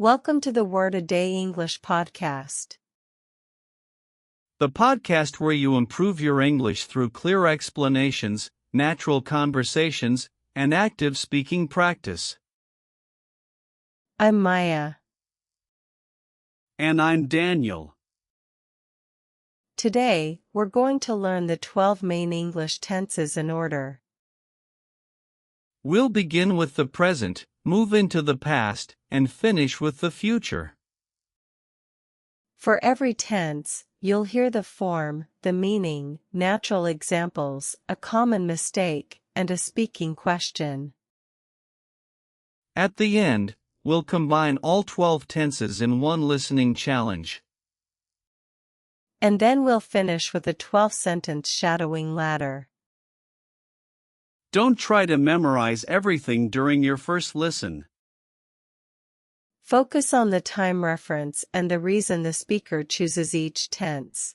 Welcome to the Word a Day English podcast. The podcast where you improve your English through clear explanations, natural conversations, and active speaking practice. I'm Maya. And I'm Daniel. Today, we're going to learn the 12 main English tenses in order. We'll begin with the present, move into the past, and finish with the future. For every tense, you'll hear the form, the meaning, natural examples, a common mistake, and a speaking question. At the end, we'll combine all 12 tenses in one listening challenge. And then we'll finish with a 12-sentence shadowing ladder. Don't try to memorize everything during your first listen. Focus on the time reference and the reason the speaker chooses each tense.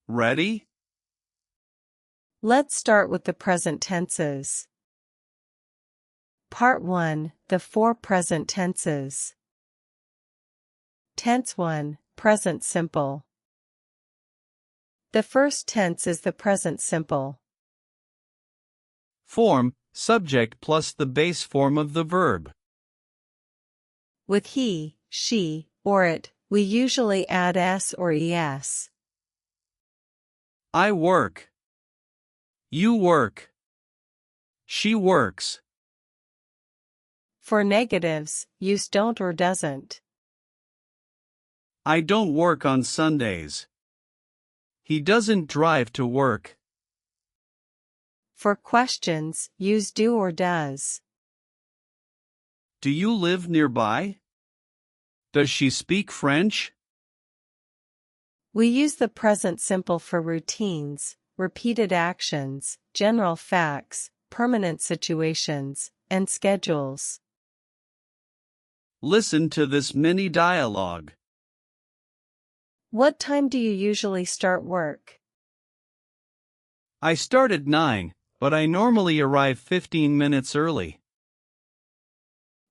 Ready? Let's start with the present tenses. Part 1, the 4 present tenses. Tense 1, present simple. The first tense is the present simple. Form, subject plus the base form of the verb. With he, she, or it, we usually add s or es. I work. You work. She works. For negatives, use don't or doesn't. I don't work on Sundays. He doesn't drive to work. For questions, use do or does. Do you live nearby? Does she speak French? We use the present simple for routines, repeated actions, general facts, permanent situations, and schedules. Listen to this mini dialogue. What time do you usually start work? I start at 9, but I normally arrive 15 minutes early.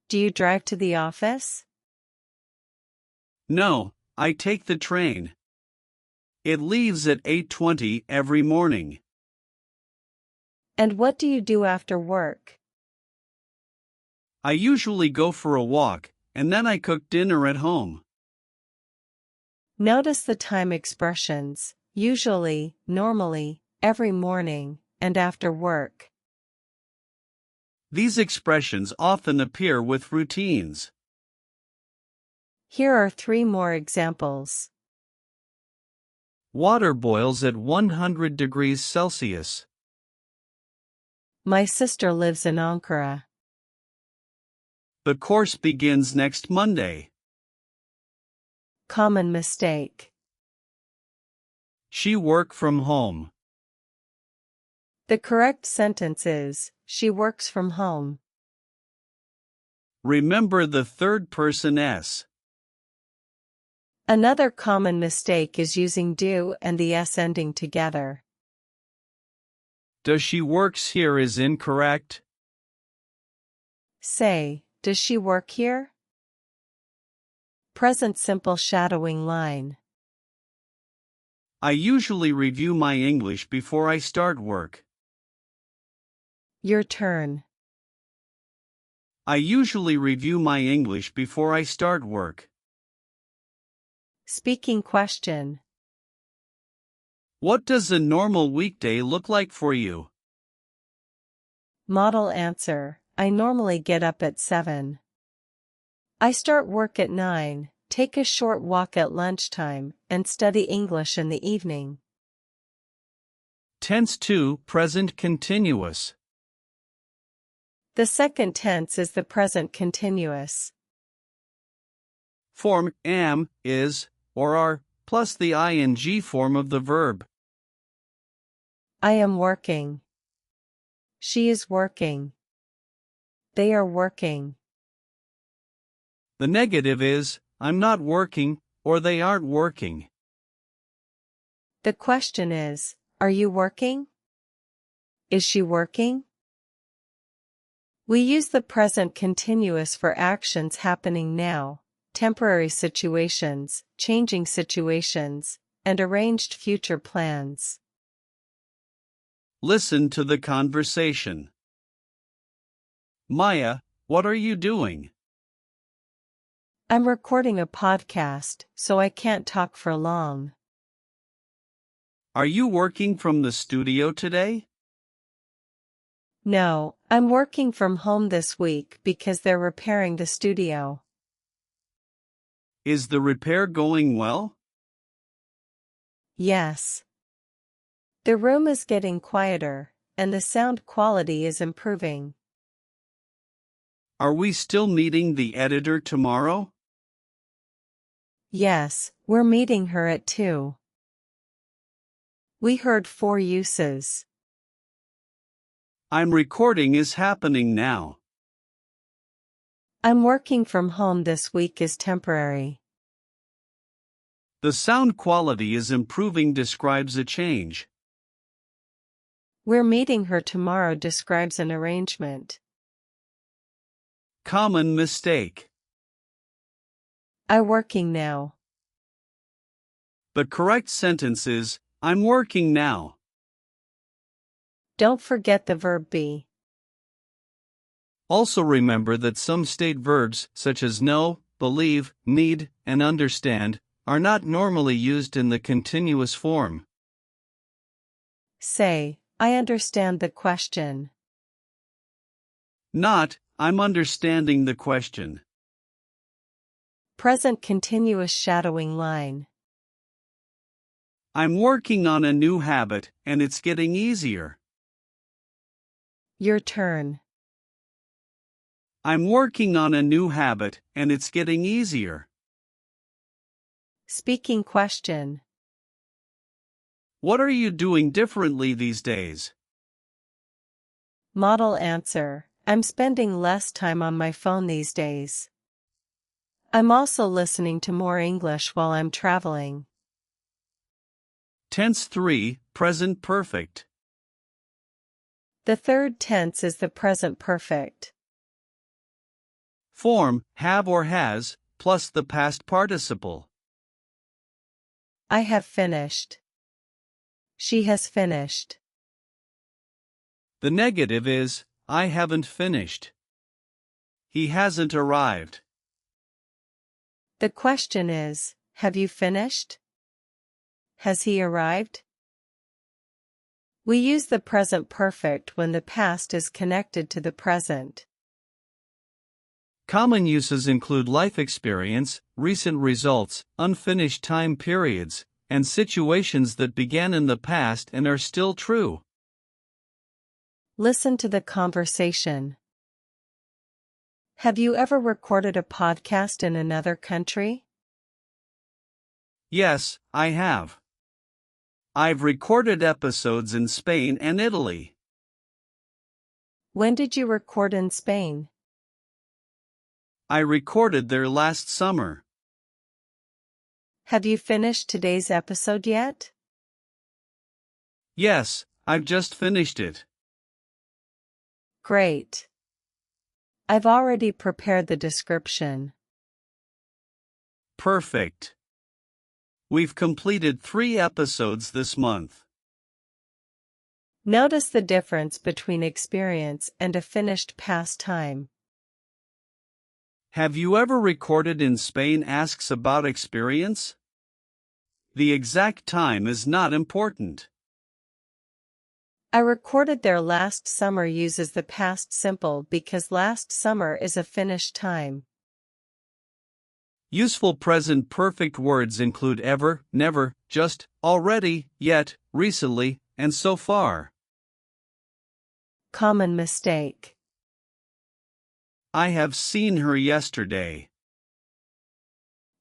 Do you drive to the office? No, I take the train. It leaves at 8:20 every morning. And what do you do after work? I usually go for a walk, and then I cook dinner at home. Notice the time expressions, usually, normally, every morning, and after work. These expressions often appear with routines. Here are 3 more examples. Water boils at 100 degrees Celsius. My sister lives in Ankara. The course begins next Monday. Common mistake. She work from home. The correct sentence is, she works from home. Remember the third person s. Another common mistake is using do and the s ending together. Does she works here is incorrect. Say, does she work here? Present simple shadowing line. I usually review my English before I start work. Your turn. I usually review my English before I start work. Speaking question. What does a normal weekday look like for you? Model answer, I normally get up at 7. I start work at 9, take a short walk at lunchtime, and study English in the evening. Tense 2, present continuous. The second tense is the present continuous. Form am, is, or are, plus the ing form of the verb. I am working. She is working. They are working. The negative is, I'm not working, or they aren't working. The question is, are you working? Is she working? We use the present continuous for actions happening now, temporary situations, changing situations, and arranged future plans. Listen to the conversation. Maya, what are you doing? I'm recording a podcast, so I can't talk for long. Are you working from the studio today? No, I'm working from home this week because they're repairing the studio. Is the repair going well? Yes. The room is getting quieter, and the sound quality is improving. Are we still meeting the editor tomorrow? Yes, we're meeting her at 2. We heard 4 uses. I'm recording is happening now. I'm working from home this week is temporary. The sound quality is improving describes a change. We're meeting her tomorrow describes an arrangement. Common mistake. I'm working now. The correct sentence is, I'm working now. Don't forget the verb be. Also remember that some state verbs, such as know, believe, need, and understand, are not normally used in the continuous form. Say, I understand the question. Not, I'm understanding the question. Present continuous shadowing line. I'm working on a new habit, and it's getting easier. Your turn. I'm working on a new habit, and it's getting easier. Speaking question. What are you doing differently these days? Model answer. I'm spending less time on my phone these days. I'm also listening to more English while I'm traveling. Tense 3, present perfect. The third tense is the present perfect. Form, have or has, plus the past participle. I have finished. She has finished. The negative is, I haven't finished. He hasn't arrived. The question is, have you finished? Has he arrived? We use the present perfect when the past is connected to the present. Common uses include life experience, recent results, unfinished time periods, and situations that began in the past and are still true. Listen to the conversation. Have you ever recorded a podcast in another country? Yes, I have. I've recorded episodes in Spain and Italy. When did you record in Spain? I recorded there last summer. Have you finished today's episode yet? Yes, I've just finished it. Great. I've already prepared the description. Perfect. We've completed 3 episodes this month. Notice the difference between experience and a finished past time. Have you ever recorded in Spain asks about experience? The exact time is not important. I recorded there last summer uses the past simple because last summer is a finished time. Useful present perfect words include ever, never, just, already, yet, recently, and so far. Common mistake. I have seen her yesterday.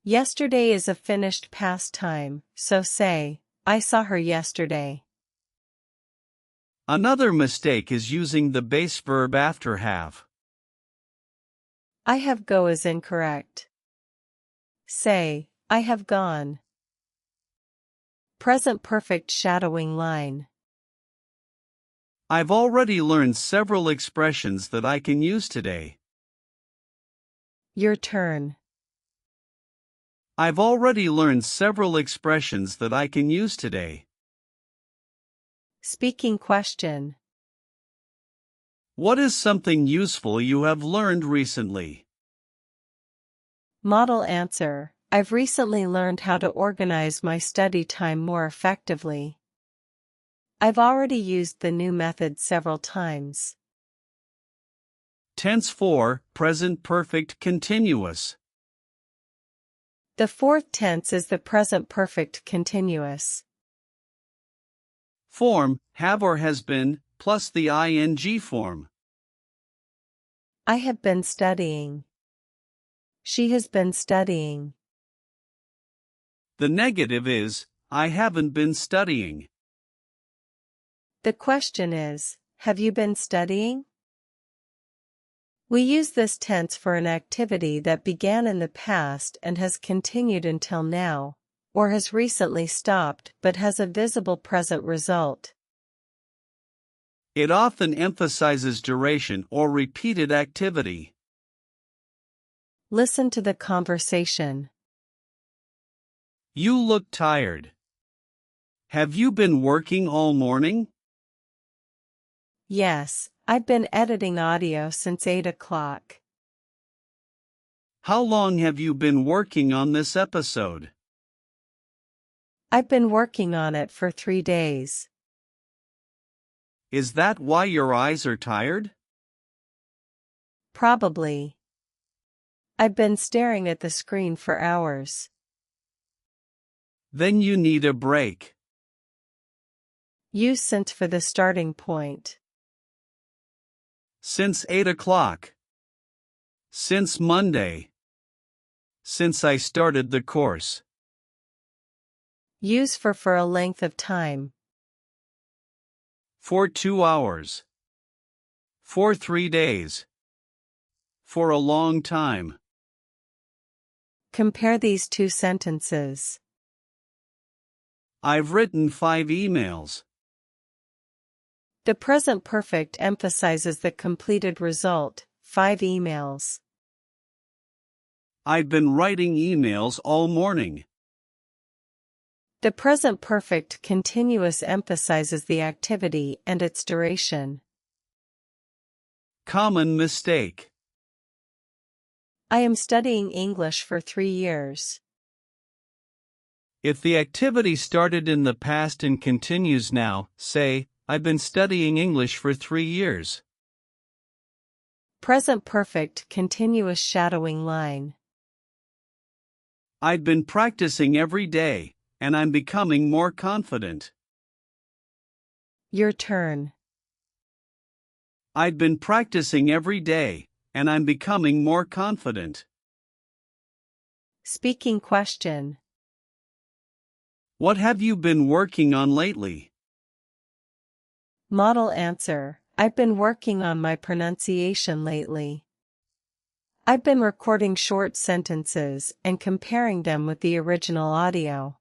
Yesterday is a finished past time, so say, I saw her yesterday. Another mistake is using the base verb after have. I have go is incorrect. Say, I have gone. Present perfect shadowing line. I've already learned several expressions that I can use today. Your turn. I've already learned several expressions that I can use today. Speaking question. What is something useful you have learned recently? Model answer. I've recently learned how to organize my study time more effectively. I've already used the new method several times. Tense 4, present perfect continuous. The fourth tense is the present perfect continuous. Form, have or has been, plus the ing form. I have been studying. She has been studying. The negative is, I haven't been studying. The question is, have you been studying? We use this tense for an activity that began in the past and has continued until now, or has recently stopped but has a visible present result. It often emphasizes duration or repeated activity. Listen to the conversation. You look tired. Have you been working all morning? Yes, I've been editing audio since 8 o'clock. How long have you been working on this episode? I've been working on it for 3 days. Is that why your eyes are tired? Probably. I've been staring at the screen for hours. Then you need a break. Use since for the starting point. Since 8 o'clock. Since Monday. Since I started the course. Use for a length of time. For 2 hours. For 3 days. For a long time. Compare these two sentences. I've written 5 emails. The present perfect emphasizes the completed result, 5 emails. I've been writing emails all morning. The present perfect continuous emphasizes the activity and its duration. Common mistake. I am studying English for 3 years. If the activity started in the past and continues now, say, I've been studying English for 3 years. Present perfect continuous shadowing line. I've been practicing every day, and I'm becoming more confident. Your turn. I've been practicing every day, and I'm becoming more confident. Speaking question. What have you been working on lately? Model answer. I've been working on my pronunciation lately. I've been recording short sentences and comparing them with the original audio.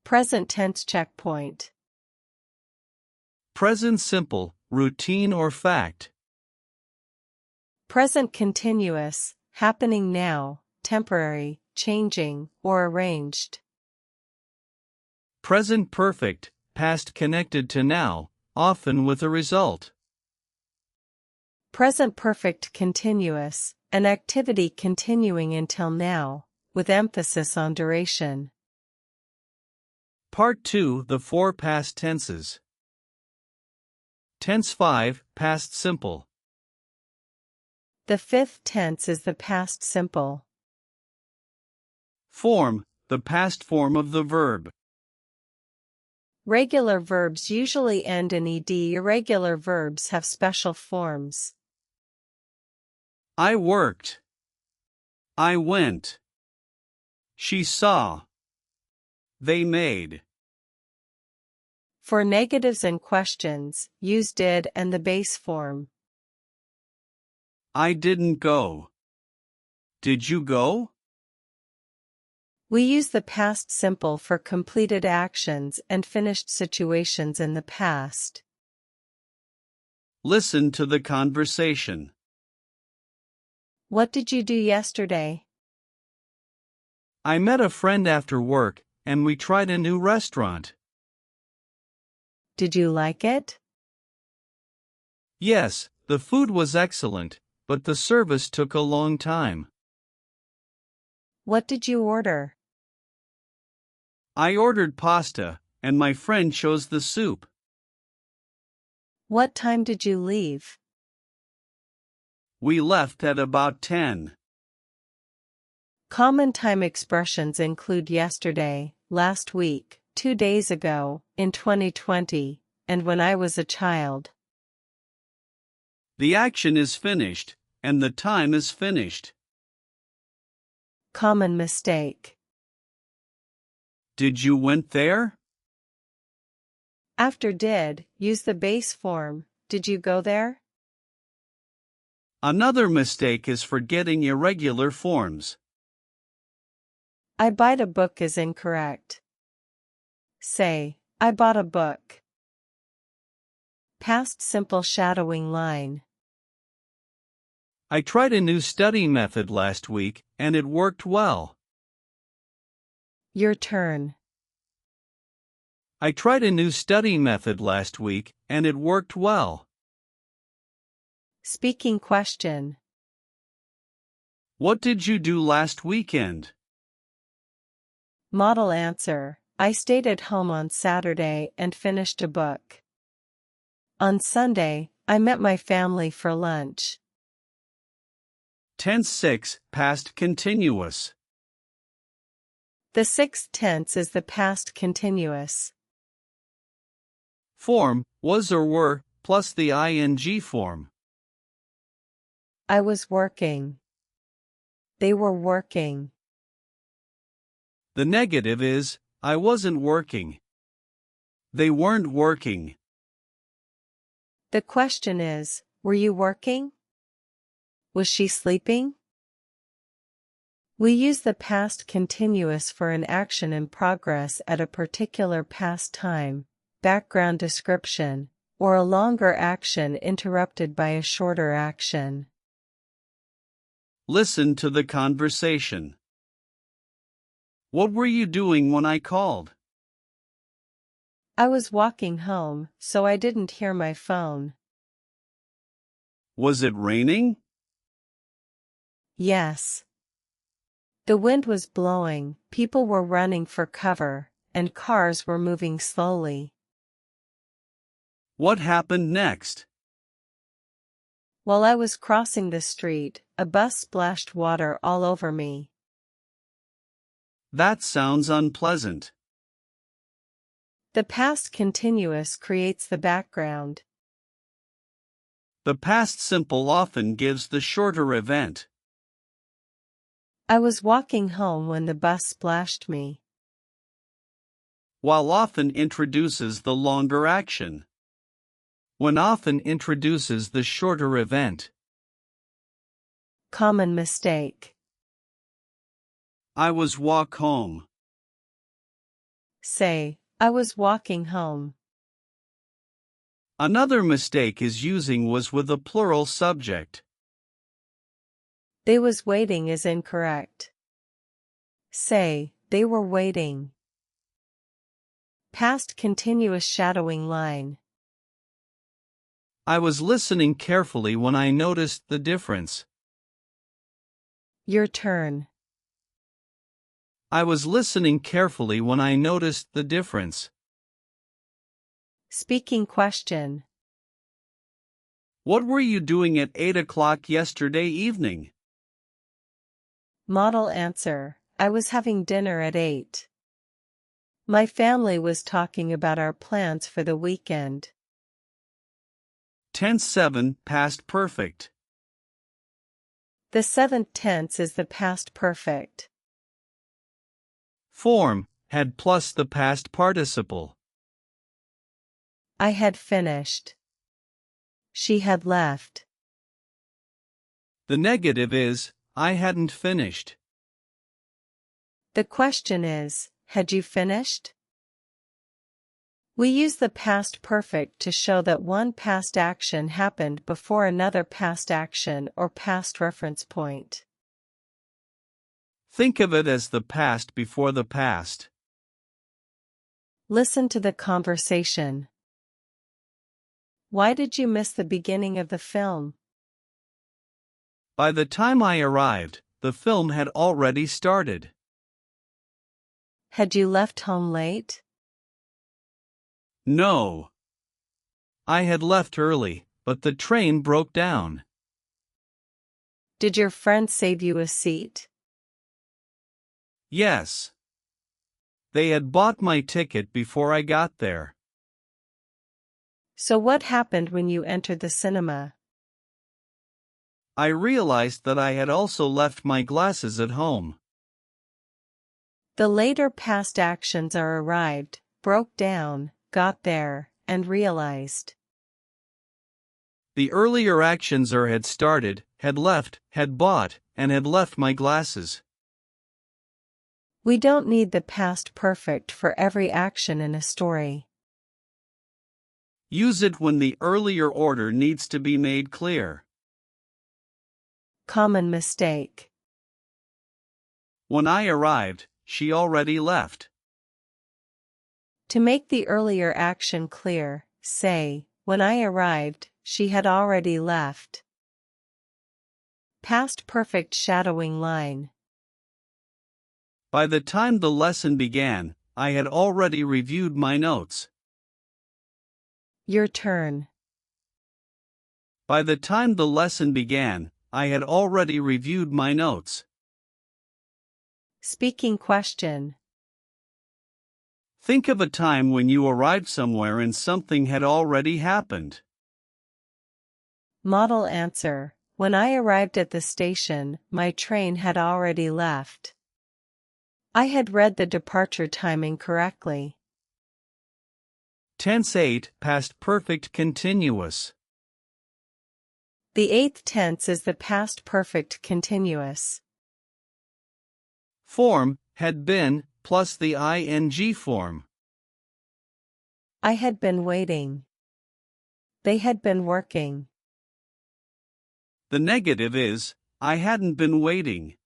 Present tense checkpoint. Present simple, routine or fact. Present continuous, happening now, temporary, changing, or arranged. Present perfect, past connected to now, often with a result. Present perfect continuous, an activity continuing until now, with emphasis on duration. Part 2, the 4 past tenses. Tense 5, past simple. The fifth tense is the past simple. Form, the past form of the verb. Regular verbs usually end in ed. Irregular verbs have special forms. I worked. I went. She saw. They made. For negatives and questions, use did and the base form. I didn't go. Did you go? We use the past simple for completed actions and finished situations in the past. Listen to the conversation. What did you do yesterday? I met a friend after work, and we tried a new restaurant. Did you like it? Yes, the food was excellent, but the service took a long time. What did you order? I ordered pasta, and my friend chose the soup. What time did you leave? We left at about 10. Common time expressions include yesterday, last week, 2 days ago, in 2020, and when I was a child. The action is finished, and the time is finished. Common mistake. Did you went there? After did, use the base form, did you go there? Another mistake is forgetting irregular forms. I bought a book is incorrect. Say, I bought a book. Past simple shadowing line. I tried a new study method last week, and it worked well. Your turn. I tried a new study method last week, and it worked well. Speaking question. What did you do last weekend? Model answer. I stayed at home on Saturday and finished a book. On Sunday, I met my family for lunch. Tense 6, past continuous. The sixth tense is the past continuous. Form, was or were, plus the ing form. I was working. They were working. The negative is, I wasn't working. They weren't working. The question is, were you working? Was she sleeping? We use the past continuous for an action in progress at a particular past time, background description, or a longer action interrupted by a shorter action. Listen to the conversation. What were you doing when I called? I was walking home, so I didn't hear my phone. Was it raining? Yes. The wind was blowing, people were running for cover, and cars were moving slowly. What happened next? While I was crossing the street, a bus splashed water all over me. That sounds unpleasant. The past continuous creates the background. The past simple often gives the shorter event. I was walking home when the bus splashed me. While often introduces the longer action. When often introduces the shorter event. Common mistake. I was walk home. Say, I was walking home. Another mistake is using was with a plural subject. They was waiting is incorrect. Say, they were waiting. Past continuous shadowing line. I was listening carefully when I noticed the difference. Your turn. I was listening carefully when I noticed the difference. Speaking question. What were you doing at 8 o'clock yesterday evening? Model answer. I was having dinner at 8. My family was talking about our plans for the weekend. Tense 7, past perfect. The seventh tense is the past perfect. Form, had plus the past participle. I had finished. She had left. The negative is, I hadn't finished. The question is, had you finished? We use the past perfect to show that one past action happened before another past action or past reference point. Think of it as the past before the past. Listen to the conversation. Why did you miss the beginning of the film? By the time I arrived, the film had already started. Had you left home late? No. I had left early, but the train broke down. Did your friend save you a seat? Yes. They had bought my ticket before I got there. So what happened when you entered the cinema? I realized that I had also left my glasses at home. The later past actions are arrived, broke down, got there, and realized. The earlier actions are had started, had left, had bought, and had left my glasses. We don't need the past perfect for every action in a story. Use it when the earlier order needs to be made clear. Common mistake. When I arrived, she already left. To make the earlier action clear, say, when I arrived, she had already left. Past perfect shadowing line. By the time the lesson began, I had already reviewed my notes. Your turn. By the time the lesson began, I had already reviewed my notes. Speaking question. Think of a time when you arrived somewhere and something had already happened. Model answer. When I arrived at the station, my train had already left. I had read the departure time incorrectly. Tense 8, past perfect continuous. The eighth tense is the past perfect continuous. Form, had been, plus the ing form. I had been waiting. They had been working. The negative is, I hadn't been waiting.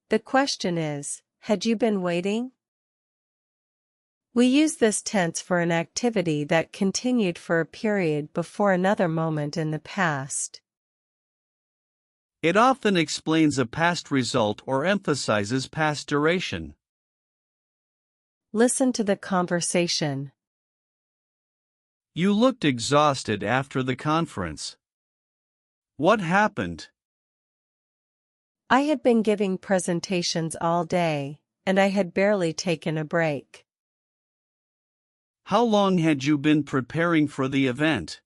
The question is, had you been waiting? We use this tense for an activity that continued for a period before another moment in the past. It often explains a past result or emphasizes past duration. Listen to the conversation. You looked exhausted after the conference. What happened? I had been giving presentations all day, and I had barely taken a break. How long had you been preparing for the event?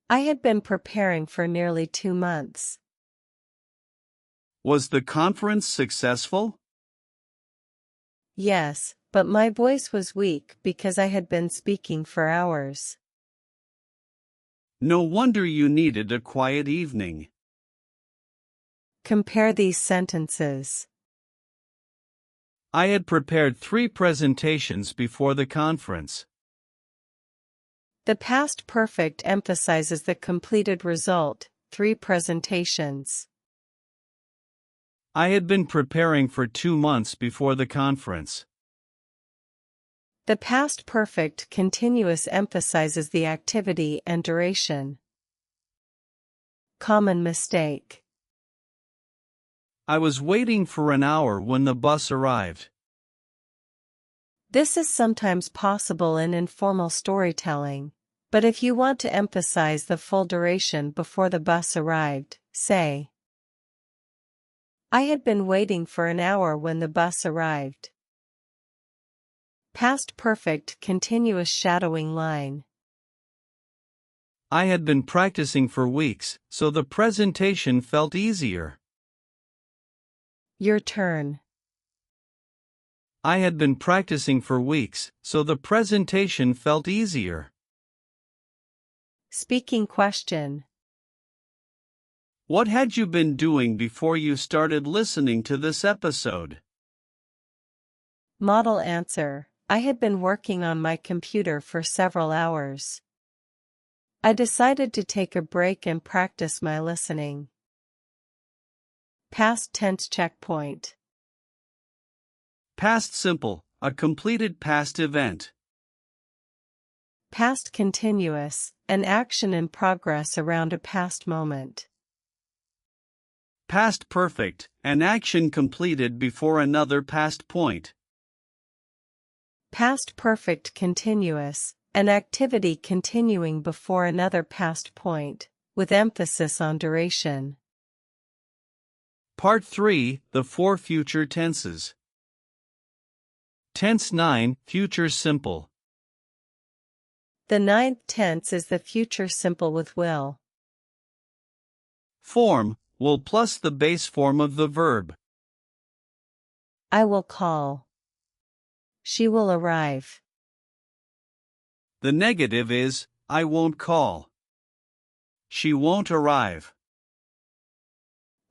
I had been preparing for nearly 2 months. Was the conference successful? Yes, but my voice was weak because I had been speaking for hours. No wonder you needed a quiet evening. Compare these sentences. I had prepared 3 presentations before the conference. The past perfect emphasizes the completed result, 3 presentations. I had been preparing for 2 months before the conference. The past perfect continuous emphasizes the activity and duration. Common mistake. I was waiting for an hour when the bus arrived. This is sometimes possible in informal storytelling, but if you want to emphasize the full duration before the bus arrived, say, I had been waiting for an hour when the bus arrived. Past perfect continuous shadowing line. I had been practicing for weeks, so the presentation felt easier. Your turn. I had been practicing for weeks, so the presentation felt easier. Speaking question. What had you been doing before you started listening to this episode? Model answer. I had been working on my computer for several hours. I decided to take a break and practice my listening. Past tense checkpoint. Past simple, a completed past event. Past continuous, an action in progress around a past moment. Past perfect, an action completed before another past point. Past perfect continuous, an activity continuing before another past point, with emphasis on duration. Part 3, the 4 future tenses. Tense 9, future simple. The ninth tense is the future simple with will. Form, will plus the base form of the verb. I will call. She will arrive. The negative is, I won't call. She won't arrive.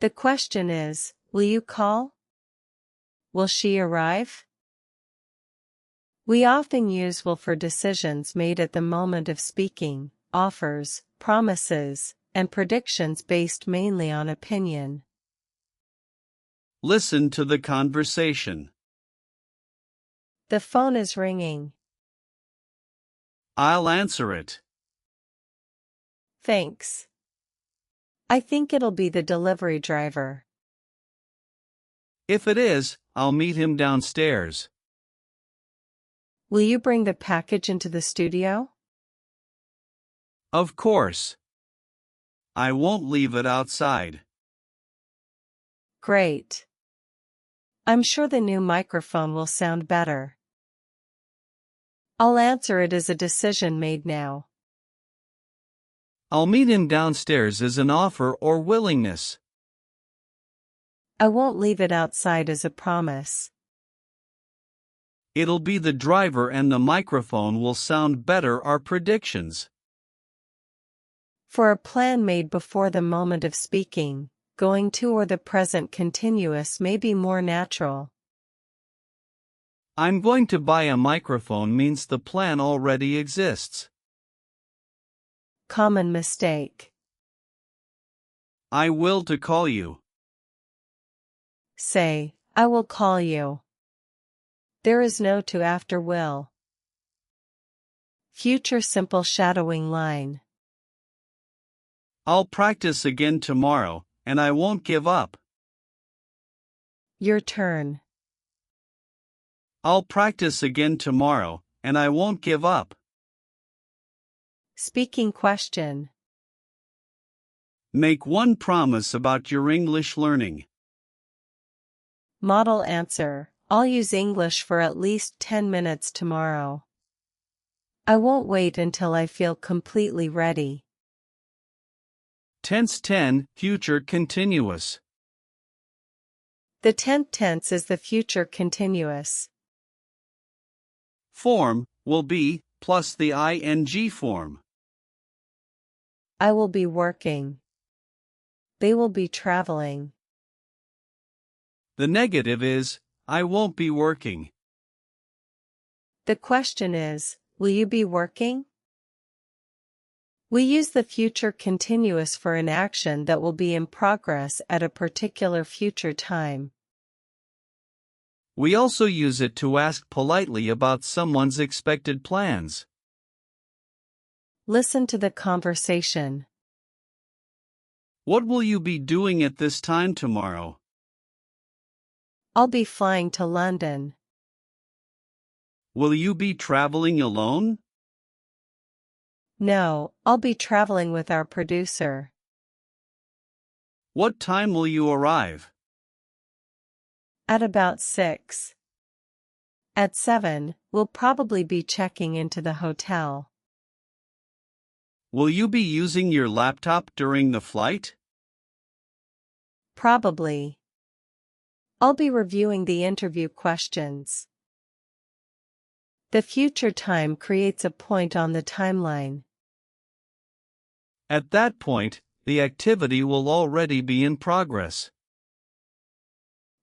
The question is, will you call? Will she arrive? We often use will for decisions made at the moment of speaking, offers, promises, and predictions based mainly on opinion. Listen to the conversation. The phone is ringing. I'll answer it. Thanks. I think it'll be the delivery driver. If it is, I'll meet him downstairs. Will you bring the package into the studio? Of course. I won't leave it outside. Great. I'm sure the new microphone will sound better. I'll answer it as a decision made now. I'll meet him downstairs as an offer or willingness. I won't leave it outside as a promise. It'll be the driver and the microphone will sound better are predictions. For a plan made before the moment of speaking, going to or the present continuous may be more natural. I'm going to buy a microphone means the plan already exists. Common mistake. I will to call you. Say, I will call you. There is no to after will. Future simple shadowing line. I'll practice again tomorrow, and I won't give up. Your turn. I'll practice again tomorrow, and I won't give up. Speaking question. Make one promise about your English learning. Model answer. I'll use English for at least 10 minutes tomorrow. I won't wait until I feel completely ready. Tense 10, future continuous. The 10th tense is the future continuous. Form, will be, plus the ing form. I will be working. They will be traveling. The negative is, I won't be working. The question is, will you be working? We use the future continuous for an action that will be in progress at a particular future time. We also use it to ask politely about someone's expected plans. Listen to the conversation. What will you be doing at this time tomorrow? I'll be flying to London. Will you be traveling alone? No, I'll be traveling with our producer. What time will you arrive? At about 6. At 7, we'll probably be checking into the hotel. Will you be using your laptop during the flight? Probably. I'll be reviewing the interview questions. The future time creates a point on the timeline. At that point, the activity will already be in progress.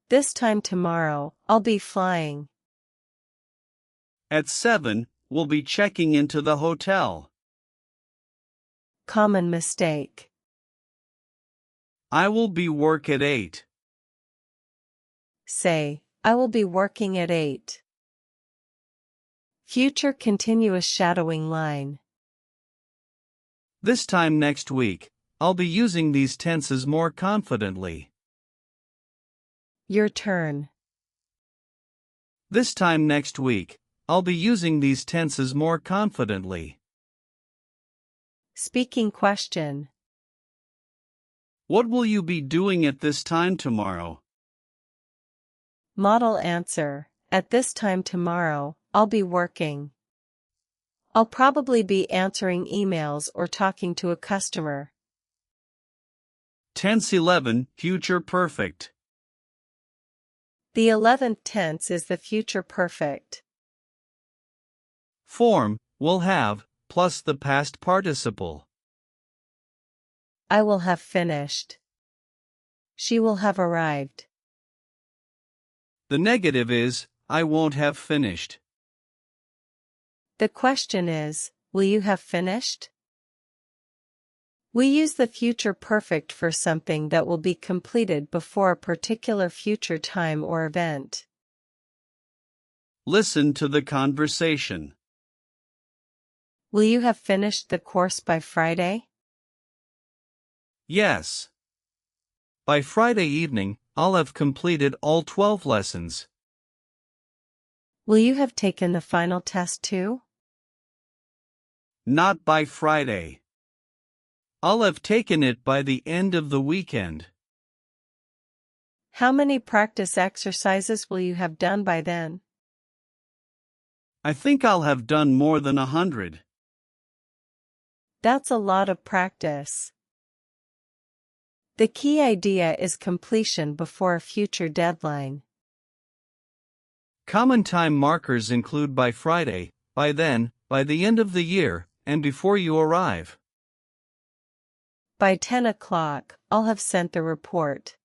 This time tomorrow, I'll be flying. At 7, we'll be checking into the hotel. Common mistake. I will be work at 8. Say, I will be working at 8. Future continuous shadowing line. This time next week, I'll be using these tenses more confidently. Your turn. This time next week, I'll be using these tenses more confidently. Speaking question. What will you be doing at this time tomorrow? Model answer. At this time tomorrow, I'll be working. I'll probably be answering emails or talking to a customer. Tense 11, future perfect. The 11th tense is the future perfect. Form, will have, plus the past participle. I will have finished. She will have arrived. The negative is, I won't have finished. The question is, will you have finished? We use the future perfect for something that will be completed before a particular future time or event. Listen to the conversation. Will you have finished the course by Friday? Yes. By Friday evening, I'll have completed all 12 lessons. Will you have taken the final test too? Not by Friday. I'll have taken it by the end of the weekend. How many practice exercises will you have done by then? I think I'll have done more than 100. That's a lot of practice. The key idea is completion before a future deadline. Common time markers include by Friday, by then, by the end of the year, and before you arrive. By 10 o'clock, I'll have sent the report.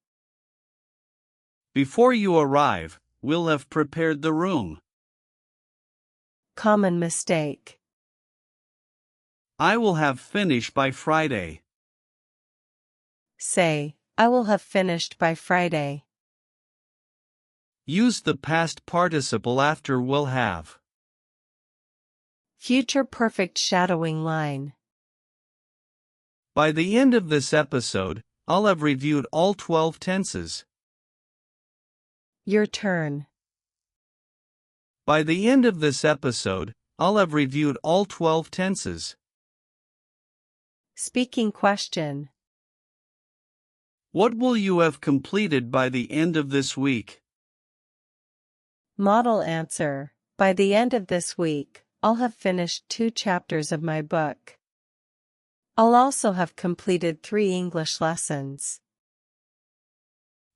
Before you arrive, we'll have prepared the room. Common mistake. I will have finished by Friday. Say, I will have finished by Friday. Use the past participle after will have. Future perfect shadowing line. By the end of this episode, I'll have reviewed all 12 tenses. Your turn. By the end of this episode, I'll have reviewed all 12 tenses. Speaking question. What will you have completed by the end of this week? Model answer. By the end of this week, I'll have finished 2 chapters of my book. I'll also have completed 3 English lessons.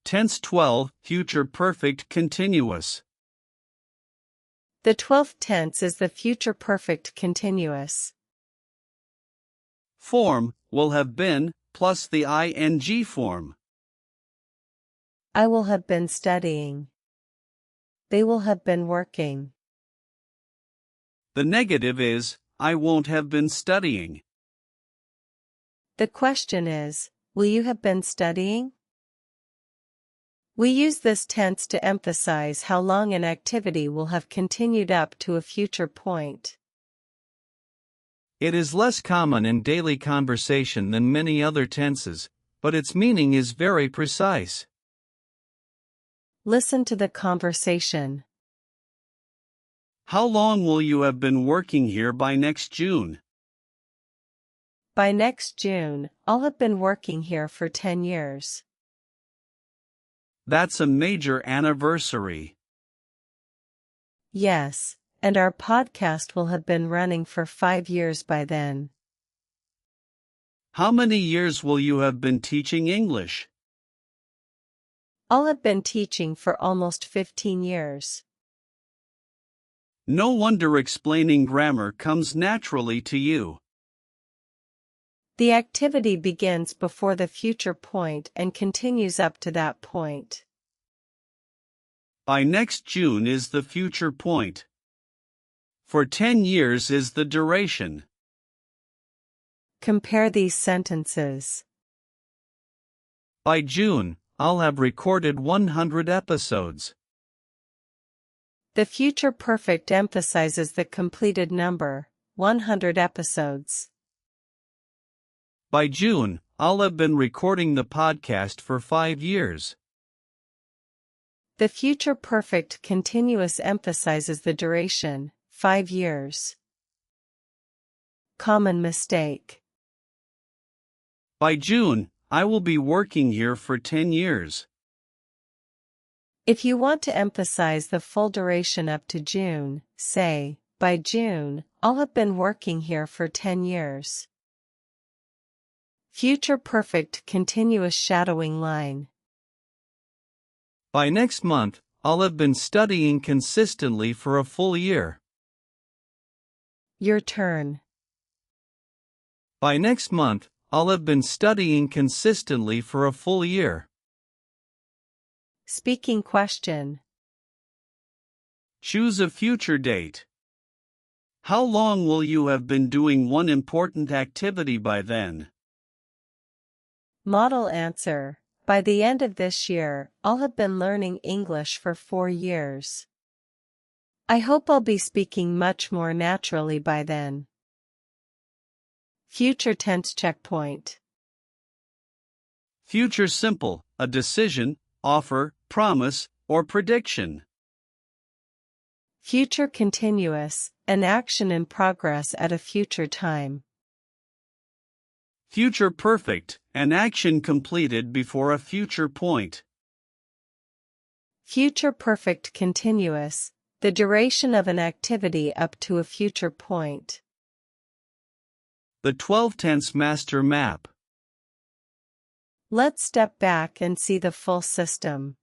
Tense 12, future perfect continuous. The 12th tense is the future perfect continuous. Form, will have been, plus the ing form. I will have been studying. They will have been working. The negative is, I won't have been studying. The question is, will you have been studying? We use this tense to emphasize how long an activity will have continued up to a future point. It is less common in daily conversation than many other tenses, but its meaning is very precise. Listen to the conversation. How long will you have been working here by next June? By next June, I'll have been working here for 10 years. That's a major anniversary. Yes, and our podcast will have been running for 5 years by then. How many years will you have been teaching English? I'll have been teaching for almost 15 years. No wonder explaining grammar comes naturally to you. The activity begins before the future point and continues up to that point. By next June is the future point. For 10 years is the duration. Compare these sentences. By June, I'll have recorded 100 episodes. The future perfect emphasizes the completed number, 100 episodes. By June, I'll have been recording the podcast for 5 years. The future perfect continuous emphasizes the duration, 5 years. Common mistake. By June, I will be working here for 10 years. If you want to emphasize the full duration up to June, say, by June, I'll have been working here for 10 years. Future perfect continuous shadowing line. By next month, I'll have been studying consistently for a full year. Your turn. By next month, I'll have been studying consistently for a full year. Speaking question. Choose a future date. How long will you have been doing one important activity by then? Model answer. By the end of this year, I'll have been learning English for 4 years. I hope I'll be speaking much more naturally by then. Future tense checkpoint. Future simple, a decision, offer, promise, or prediction. Future continuous, an action in progress at a future time. Future perfect, an action completed before a future point. Future perfect continuous, the duration of an activity up to a future point. The 12 tense master map. Let's step back and see the full system.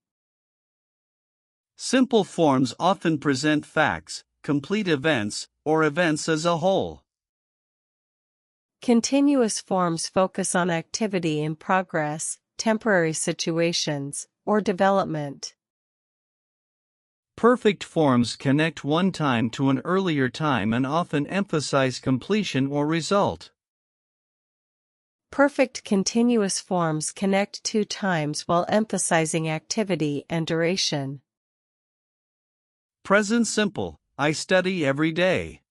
Simple forms often present facts, complete events, or events as a whole. Continuous forms focus on activity in progress, temporary situations, or development. Perfect forms connect one time to an earlier time and often emphasize completion or result. Perfect continuous forms connect 2 times while emphasizing activity and duration. Present simple, I study every day.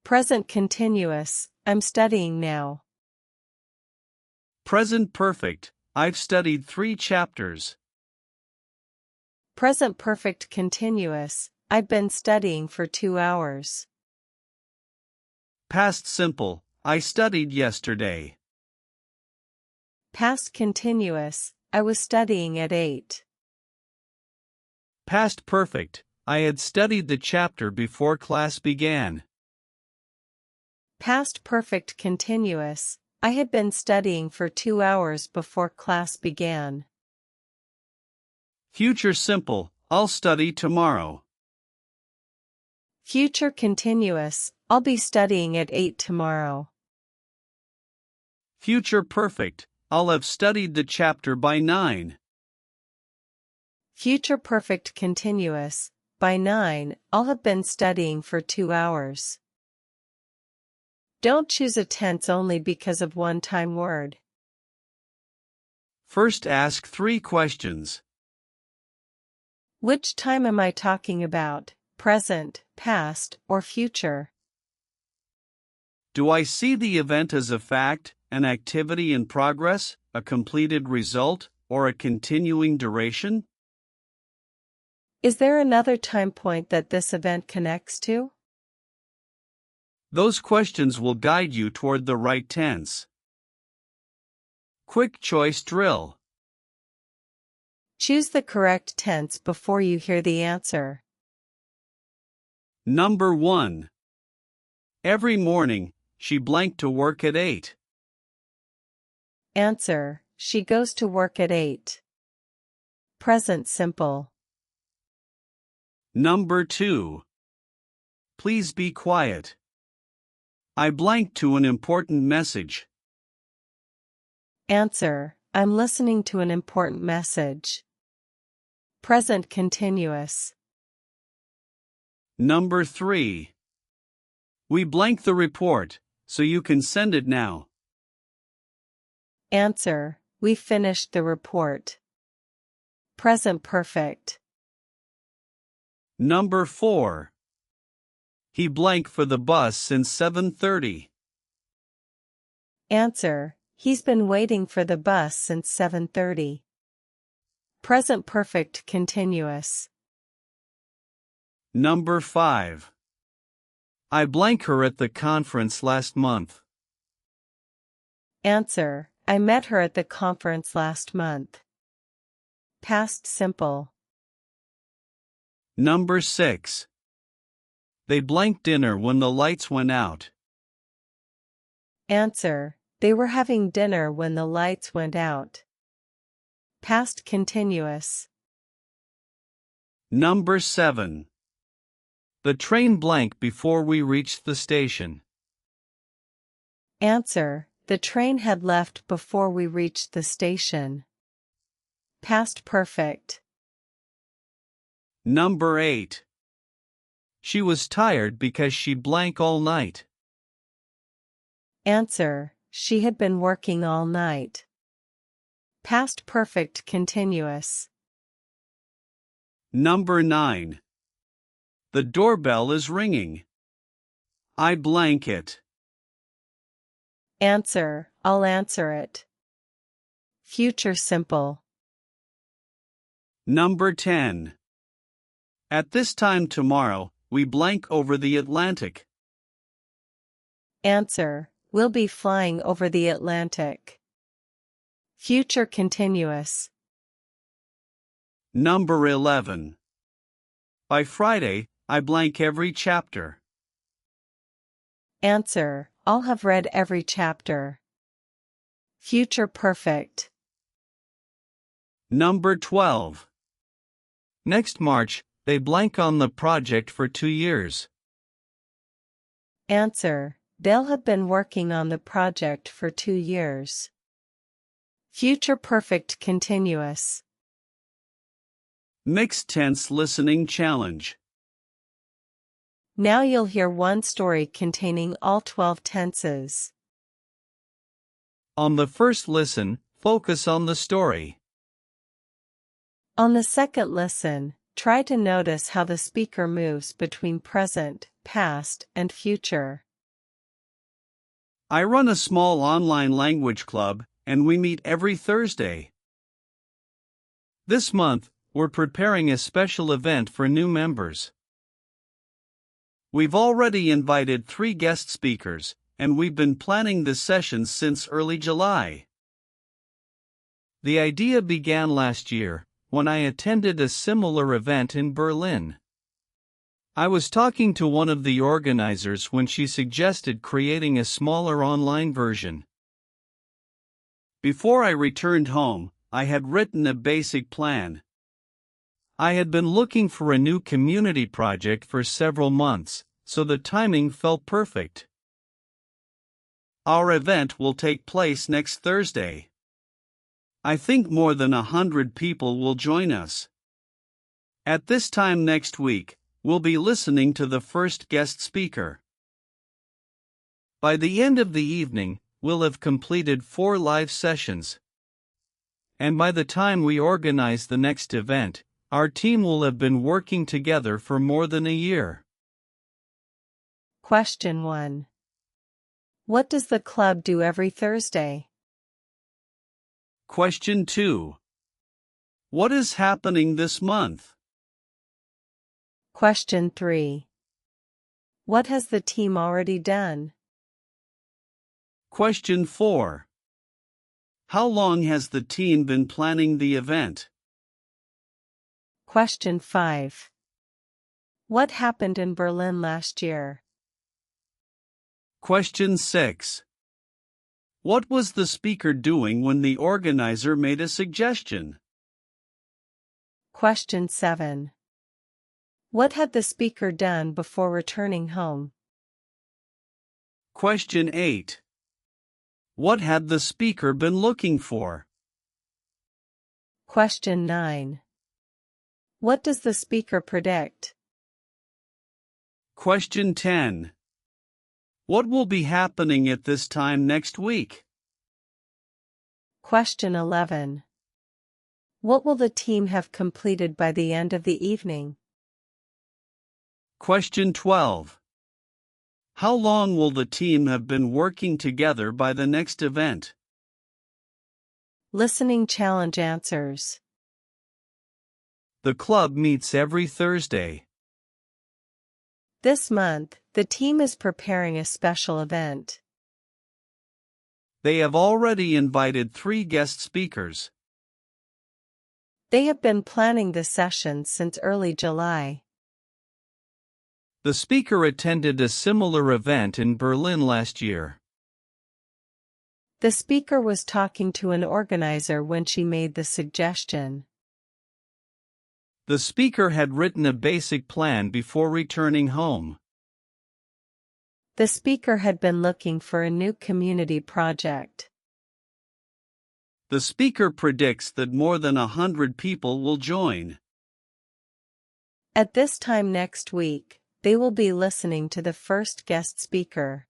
Present continuous, I'm studying now. Present perfect, I've studied 3 chapters. Present perfect continuous, I've been studying for 2 hours. Past simple, I studied yesterday. Past continuous, I was studying at 8. Past perfect, I had studied the chapter before class began. Past perfect continuous, I had been studying for 2 hours before class began. Future simple, I'll study tomorrow. Future continuous, I'll be studying at 8 tomorrow. Future perfect, I'll have studied the chapter by 9. Future perfect continuous, by 9, I'll have been studying for 2 hours. Don't choose a tense only because of one-time word. First ask 3 questions. Which time am I talking about, present, past, or future? Do I see the event as a fact, an activity in progress, a completed result, or a continuing duration? Is there another time point that this event connects to? Those questions will guide you toward the right tense. Quick choice drill. Choose the correct tense before you hear the answer. Number 1. Every morning, she blanked to work at 8. Answer, she goes to work at 8. Present simple. Number 2. Please be quiet. I blanked to an important message. Answer, I'm listening to an important message. Present continuous. Number 3. We blank the report, so you can send it now. Answer: we finished the report. Present perfect. Number 4. He blank for the bus since 7:30. Answer: he's been waiting for the bus since 7:30. Present perfect continuous. Number 5. I blank her at the conference last month. Answer: I met her at the conference last month. Past simple. Number 6. They blank dinner when the lights went out. Answer: they were having dinner when the lights went out. Past continuous. Number 7. The train blank before we reached the station. Answer: the train had left before we reached the station. Past perfect. Number 8. She was tired because she blank all night. Answer: she had been working all night. Past perfect continuous. Number 9. The doorbell is ringing. I blank it. Answer: I'll answer it. Future simple. Number 10. At this time tomorrow, we blank over the Atlantic. Answer: we'll be flying over the Atlantic. Future continuous. Number 11. By Friday, I blank every chapter. Answer: I'll have read every chapter. Future perfect. Number 12. Next March, they blank on the project for 2 years. Answer: they'll have been working on the project for 2 years. Future perfect continuous. Mixed tense listening challenge. Now you'll hear one story containing all 12 tenses. On the first listen, focus on the story. On the second listen, try to notice how the speaker moves between present, past, and future. I run a small online language club, and we meet every Thursday. This month, we're preparing a special event for new members. We've already invited 3 guest speakers, and we've been planning the sessions since early July. The idea began last year, when I attended a similar event in Berlin. I was talking to one of the organizers when she suggested creating a smaller online version. Before I returned home, I had written a basic plan. I had been looking for a new community project for several months, so the timing felt perfect. Our event will take place next Thursday. I think more than 100 people will join us. At this time next week, we'll be listening to the first guest speaker. By the end of the evening, we'll have completed 4 live sessions. And by the time we organize the next event, our team will have been working together for more than a year. Question 1. What does the club do every Thursday? Question 2. What is happening this month? Question 3. What has the team already done? Question 4. How long has the team been planning the event? Question 5. What happened in Berlin last year? Question 6. What was the speaker doing when the organizer made a suggestion? Question 7. What had the speaker done before returning home? Question 8. What had the speaker been looking for? Question 9. What does the speaker predict? Question 10. What will be happening at this time next week? Question 11. What will the team have completed by the end of the evening? Question 12. How long will the team have been working together by the next event? Listening challenge answers. The club meets every Thursday. This month, the team is preparing a special event. They have already invited 3 guest speakers. They have been planning the session since early July. The speaker attended a similar event in Berlin last year. The speaker was talking to an organizer when she made the suggestion. The speaker had written a basic plan before returning home. The speaker had been looking for a new community project. The speaker predicts that more than 100 people will join. At this time next week, they will be listening to the first guest speaker.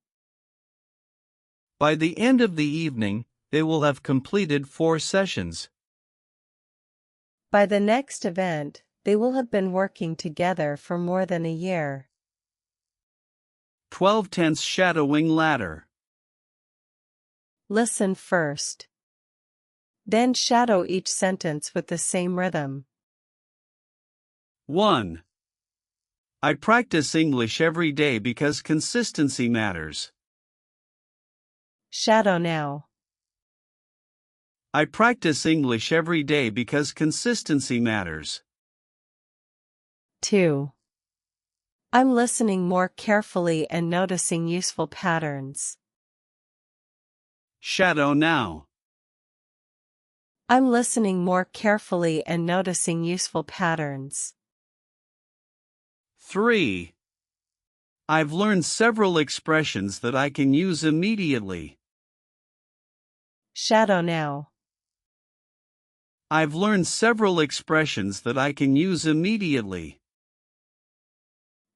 By the end of the evening, they will have completed 4 sessions. By the next event, they will have been working together for more than a year. 12 tense shadowing ladder. Listen first. Then shadow each sentence with the same rhythm. 1. I practice English every day because consistency matters. Shadow now. I practice English every day because consistency matters. 2. I'm listening more carefully and noticing useful patterns. Shadow now. I'm listening more carefully and noticing useful patterns. 3. I've learned several expressions that I can use immediately. Shadow now. I've learned several expressions that I can use immediately.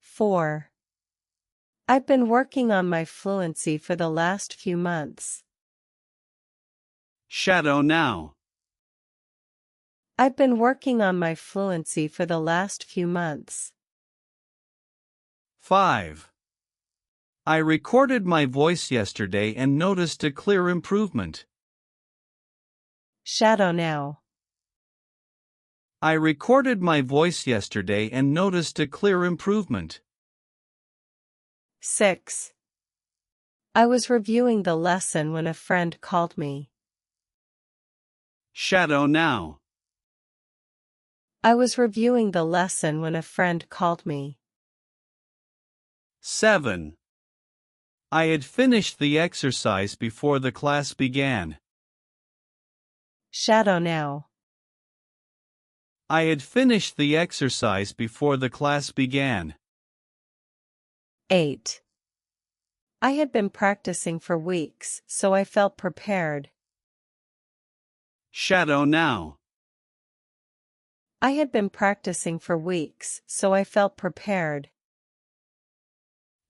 4. I've been working on my fluency for the last few months. Shadow now. I've been working on my fluency for the last few months. 5. I recorded my voice yesterday and noticed a clear improvement. Shadow now. I recorded my voice yesterday and noticed a clear improvement. 6. I was reviewing the lesson when a friend called me. Shadow now. I was reviewing the lesson when a friend called me. 7. I had finished the exercise before the class began. Shadow now. I had finished the exercise before the class began. 8. I had been practicing for weeks, so I felt prepared. Shadow now. I had been practicing for weeks, so I felt prepared.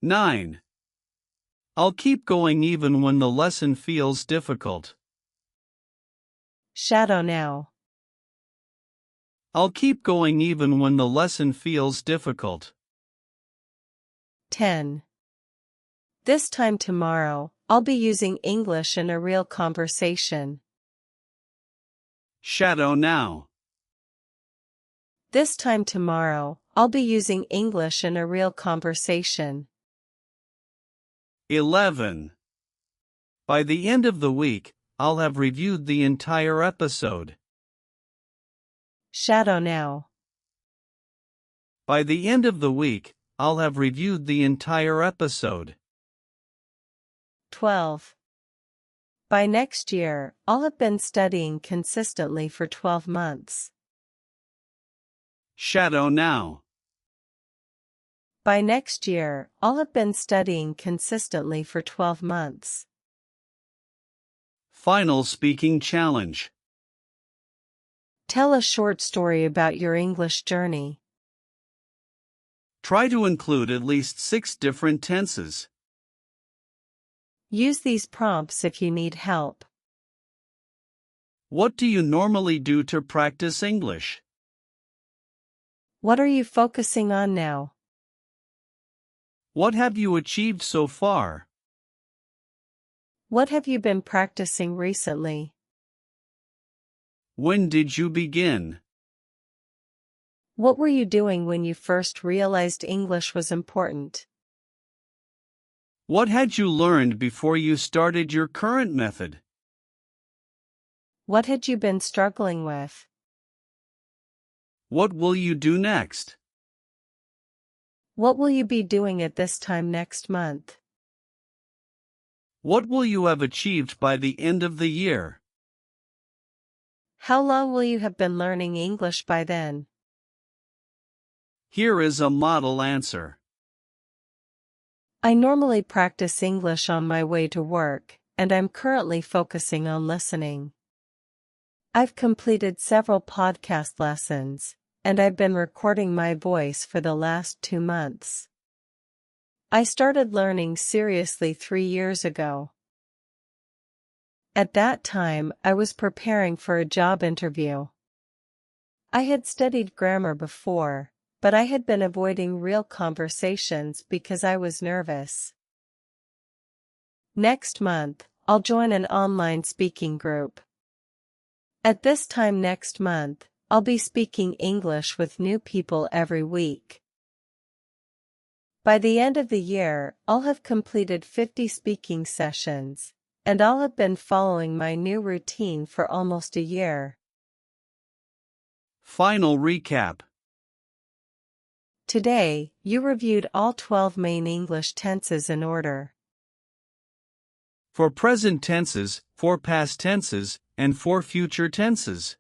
9. I'll keep going even when the lesson feels difficult. Shadow now. I'll keep going even when the lesson feels difficult. 10. This time tomorrow, I'll be using English in a real conversation. Shadow now. This time tomorrow, I'll be using English in a real conversation. 11. By the end of the week, I'll have reviewed the entire episode. Shadow now. By the end of the week, I'll have reviewed the entire episode. 12. By next year, I'll have been studying consistently for 12 months. Shadow now. By next year, I'll have been studying consistently for 12 months. Final speaking challenge. Tell a short story about your English journey. Try to include at least 6 different tenses. Use these prompts if you need help. What do you normally do to practice English? What are you focusing on now? What have you achieved so far? What have you been practicing recently? When did you begin? What were you doing when you first realized English was important? What had you learned before you started your current method? What had you been struggling with? What will you do next? What will you be doing at this time next month? What will you have achieved by the end of the year? How long will you have been learning English by then? Here is a model answer. I normally practice English on my way to work, and I'm currently focusing on listening. I've completed several podcast lessons, and I've been recording my voice for the last 2 months. I started learning seriously 3 years ago. At that time, I was preparing for a job interview. I had studied grammar before, but I had been avoiding real conversations because I was nervous. Next month, I'll join an online speaking group. At this time next month, I'll be speaking English with new people every week. By the end of the year, I'll have completed 50 speaking sessions, and I'll have been following my new routine for almost a year. Final recap. Today, you reviewed all 12 main English tenses in order. For present tenses, 4 past tenses, and 4 future tenses.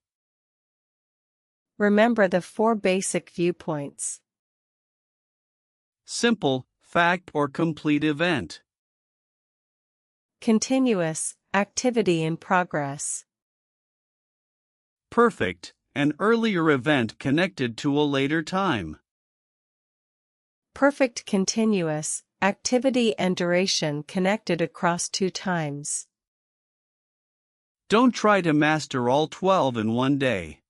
Remember the 4 basic viewpoints. Simple, fact or complete event. Continuous, activity in progress. Perfect, an earlier event connected to a later time. Perfect continuous, activity and duration connected across 2 times. Don't try to master all 12 in one day.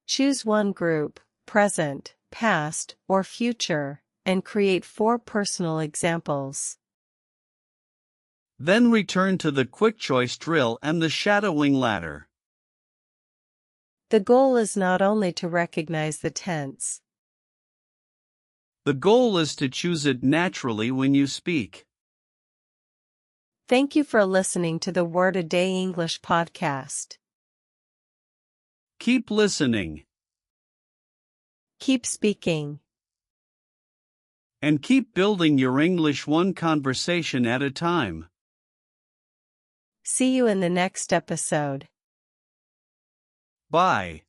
Choose one group, present, past, or future, and create 4 personal examples. Then return to the quick choice drill and the shadowing ladder. The goal is not only to recognize the tense. The goal is to choose it naturally when you speak. Thank you for listening to the Word a Day English podcast. Keep listening. Keep speaking. And keep building your English one conversation at a time. See you in the next episode. Bye.